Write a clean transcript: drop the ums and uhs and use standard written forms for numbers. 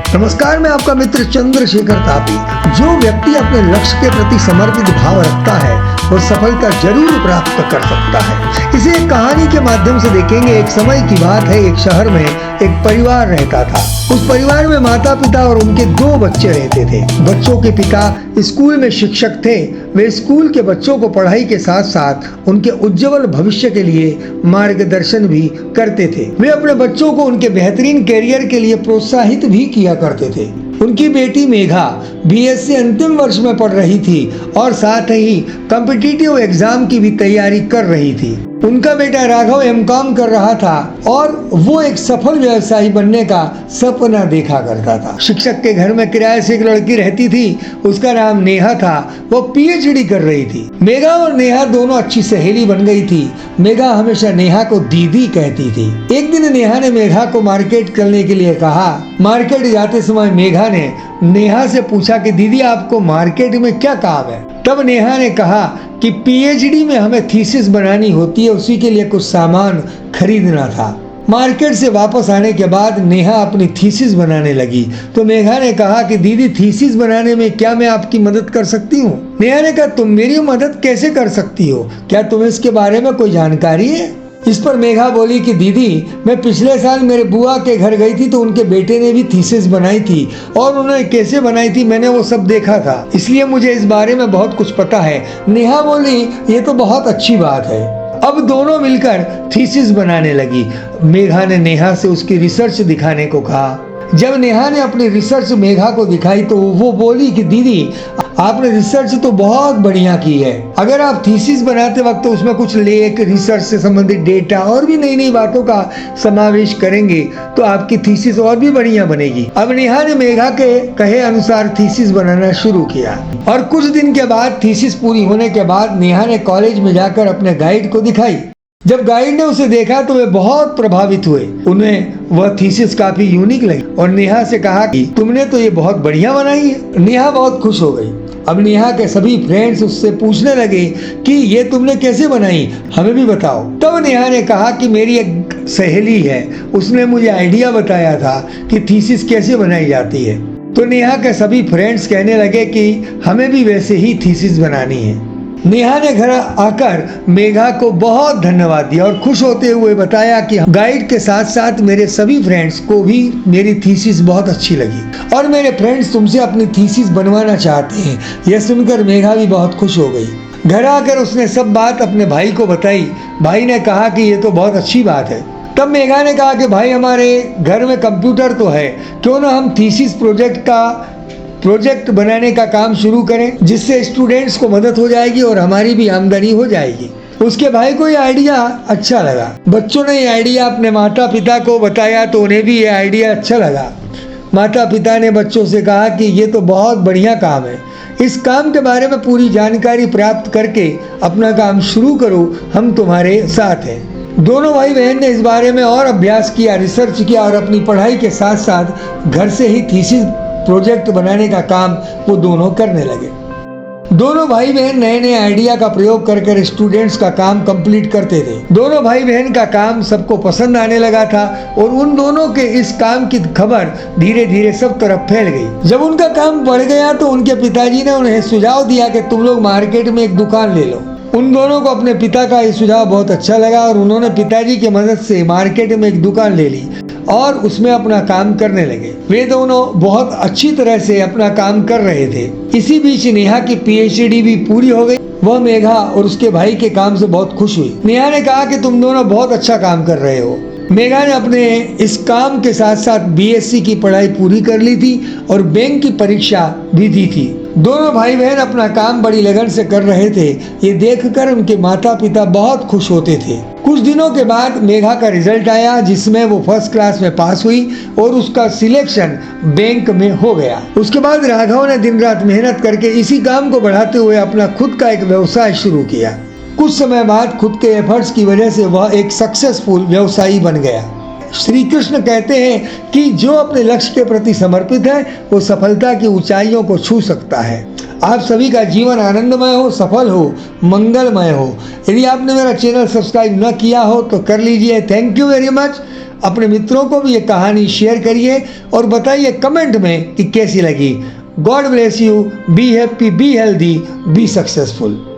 नमस्कार, मैं आपका मित्र चंद्रशेखर तापी। जो व्यक्ति अपने लक्ष्य के प्रति समर्पित भाव रखता है वो सफलता जरूर प्राप्त कर सकता है। इसे एक कहानी के माध्यम से देखेंगे। एक समय की बात है, एक शहर में एक परिवार रहता था। उस परिवार में माता पिता और उनके 2 बच्चे रहते थे। बच्चों के पिता स्कूल में शिक्षक थे। वे स्कूल के बच्चों को पढ़ाई के साथ साथ उनके उज्जवल भविष्य के लिए मार्गदर्शन भी करते थे। वे अपने बच्चों को उनके बेहतरीन करियर के लिए प्रोत्साहित भी किया करते थे। उनकी बेटी मेघा बीएससी अंतिम वर्ष में पढ़ रही थी और साथ ही कॉम्पिटिटिव एग्जाम की भी तैयारी कर रही थी। उनका बेटा राघव एमकॉम कर रहा था और वो एक सफल व्यवसायी बनने का सपना देखा करता था। शिक्षक के घर में किराए से एक लड़की रहती थी, उसका नाम नेहा था। वो पीएचडी कर रही थी। मेघा और नेहा दोनों अच्छी सहेली बन गई थी। मेघा हमेशा नेहा को दीदी कहती थी। एक दिन नेहा ने मेघा को मार्केट करने के लिए कहा। मार्केट जाते समय मेघा ने नेहा से पूछा कि दीदी, आपको मार्केट में क्या काम है? तब नेहा ने कहा कि पीएचडी में हमें थीसिस बनानी होती है, उसी के लिए कुछ सामान खरीदना था। मार्केट से वापस आने के बाद नेहा अपनी थीसिस बनाने लगी तो मेघा ने कहा कि दीदी, थीसिस बनाने में क्या मैं आपकी मदद कर सकती हूँ? नेहा ने कहा, तुम मेरी मदद कैसे कर सकती हो? क्या तुम्हें इसके बारे में कोई जानकारी है? इस पर मेघा बोली कि दीदी, मैं पिछले साल मेरे बुआ के घर गई थी तो उनके बेटे ने भी थीसिस बनाई थी और उन्होंने कैसे बनाई थी मैंने वो सब देखा था, इसलिए मुझे इस बारे में बहुत कुछ पता है। नेहा बोली, ये तो बहुत अच्छी बात है। अब दोनों मिलकर थीसिस बनाने लगी। मेघा ने नेहा से उसकी रिसर्च दिखाने को कहा। जब नेहा ने अपनी रिसर्च मेघा को दिखाई तो वो बोली कि दीदी, आपने रिसर्च तो बहुत बढ़िया की है। अगर आप थीसिस बनाते वक्त तो उसमें कुछ लेख, रिसर्च से संबंधित डेटा और भी नई नई बातों का समावेश करेंगे तो आपकी थीसिस और भी बढ़िया बनेगी। अब नेहा ने मेघा के कहे अनुसार थीसिस बनाना शुरू किया और कुछ दिन के बाद थीसिस पूरी होने के बाद नेहा ने कॉलेज में जाकर अपने गाइड को दिखाई। जब गाइड ने उसे देखा तो वे बहुत प्रभावित हुए। उन्हें वह थीसिस काफी यूनिक लगी और नेहा से कहा कि तुमने तो ये बहुत बढ़िया बनाई है। नेहा बहुत खुश हो गई। अब नेहा के सभी फ्रेंड्स उससे पूछने लगे कि ये तुमने कैसे बनाई, हमें भी बताओ। तब नेहा ने कहा कि मेरी एक सहेली है, उसने मुझे आइडिया बताया था कि थीसिस कैसे बनाई जाती है। तो नेहा के सभी फ्रेंड्स कहने लगे कि हमें भी वैसे ही थीसिस बनानी है। नेहा ने घर आकर मेघा को बहुत धन्यवाद दिया और खुश होते हुए बताया कि गाइड के साथ साथ मेरे सभी फ्रेंड्स को भी मेरी थीसिस बहुत अच्छी लगी और मेरे फ्रेंड्स तुमसे अपनी थीसिस बनवाना चाहते हैं। यह सुनकर मेघा भी बहुत खुश हो गई। घर आकर उसने सब बात अपने भाई को बताई। भाई ने कहा कि ये तो बहुत अच्छी बात है। तब मेघा ने कहा कि भाई, हमारे घर में कंप्यूटर तो है, क्यों ना हम थीसिस प्रोजेक्ट बनाने का काम शुरू करें, जिससे स्टूडेंट्स को मदद हो जाएगी और हमारी भी आमदनी हो जाएगी। उसके भाई को ये आइडिया अच्छा लगा। बच्चों ने ये आइडिया अपने माता पिता को बताया तो उन्हें भी ये आइडिया अच्छा लगा। माता पिता ने बच्चों से कहा कि ये तो बहुत बढ़िया काम है, इस काम के बारे में पूरी जानकारी प्राप्त करके अपना काम शुरू करो, हम तुम्हारे साथ हैं। दोनों भाई बहन ने इस बारे में और अभ्यास किया, रिसर्च किया और अपनी पढ़ाई के साथ साथ घर से ही थीसिस प्रोजेक्ट बनाने का काम वो दोनों करने लगे। दोनों भाई बहन नए नए आइडिया का प्रयोग कर स्टूडेंट्स का काम कंप्लीट करते थे। दोनों भाई बहन का काम सबको पसंद आने लगा था और उन दोनों के इस काम की खबर धीरे धीरे सब तरफ फैल गई। जब उनका काम बढ़ गया तो उनके पिताजी ने उन्हें सुझाव दिया कि तुम लोग मार्केट में एक दुकान ले लो। उन दोनों को अपने पिता का ये सुझाव बहुत अच्छा लगा और उन्होंने पिताजी की मदद से मार्केट में एक दुकान ले ली और उसमें अपना काम करने लगे। वे दोनों बहुत अच्छी तरह से अपना काम कर रहे थे। इसी बीच नेहा की पीएचडी भी पूरी हो गई। वह मेघा और उसके भाई के काम से बहुत खुश हुई। नेहा ने कहा कि तुम दोनों बहुत अच्छा काम कर रहे हो। मेघा ने अपने इस काम के साथ साथ बीएससी की पढ़ाई पूरी कर ली थी और बैंक की परीक्षा भी दी थी। दोनों भाई बहन अपना काम बड़ी लगन से कर रहे थे। ये देखकर उनके माता पिता बहुत खुश होते थे। कुछ दिनों के बाद मेघा का रिजल्ट आया, जिसमें वो फर्स्ट क्लास में पास हुई और उसका सिलेक्शन बैंक में हो गया। उसके बाद राघव ने दिन रात मेहनत करके इसी काम को बढ़ाते हुए अपना खुद का एक व्यवसाय शुरू किया। कुछ समय बाद खुद के एफर्ट्स की वजह से वह एक सक्सेसफुल व्यवसायी बन गया। श्री कृष्ण कहते हैं कि जो अपने लक्ष्य के प्रति समर्पित है वो सफलता की ऊंचाइयों को छू सकता है। आप सभी का जीवन आनंदमय हो, सफल हो, मंगलमय हो। यदि आपने मेरा चैनल सब्सक्राइब न किया हो तो कर लीजिए। Thank you very much. अपने मित्रों को भी ये कहानी शेयर करिए और बताइए कमेंट में कि कैसी लगी। God bless you, be happy, be healthy, be successful.